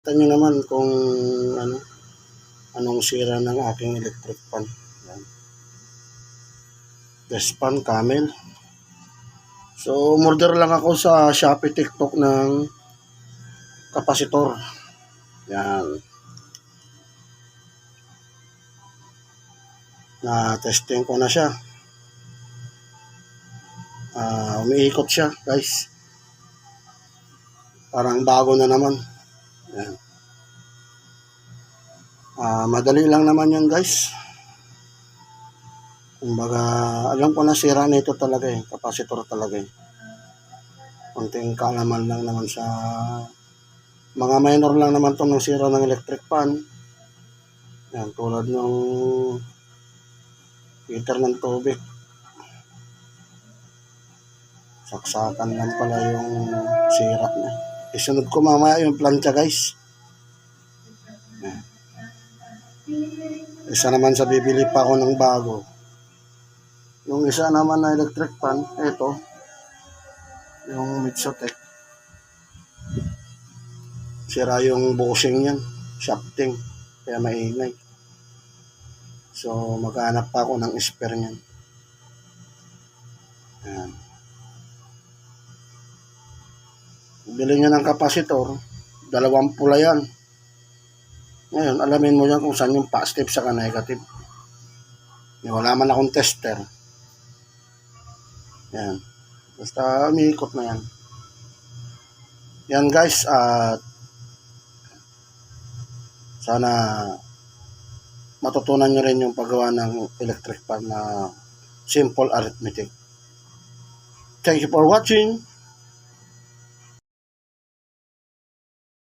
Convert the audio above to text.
Kita nyo naman kung anong sira ng aking electric fan. Yan. Best fan, Camel. So, umorder lang ako sa Shopee TikTok ng kapasitor. Yan. Na-testing ko na siya. Umiikot siya, guys. Parang bago na naman. Yan. Madali lang naman yan, guys. Kumbaga, alam ko na sira na ito talaga eh. Kapasitor talaga eh. Konting kaalaman lang naman sa mga minor lang naman itong sira ng electric fan. Yan, tulad ng heater ng tubig. Saksakan lang pala yung sira niya. Isunod ko mamaya yung plancha, guys. Yan. Isa naman sa bibili pa ako ng bago. Yung isa naman na electric fan, ito, yung Mitsotec. Sira yung bushing yan, shafting, kaya maingay. So, maghanap pa ako ng spare niyan. Ayan. Bili nyo ng kapasitor, 2 pula yan. Ngayon, alamin mo yan kung saan yung positive sa negative. Wala man akong tester. Yan. Basta umiikot na yan. Yan guys, at sana matutunan nyo rin yung paggawa ng electric fan na simple arithmetic. Thank you for watching.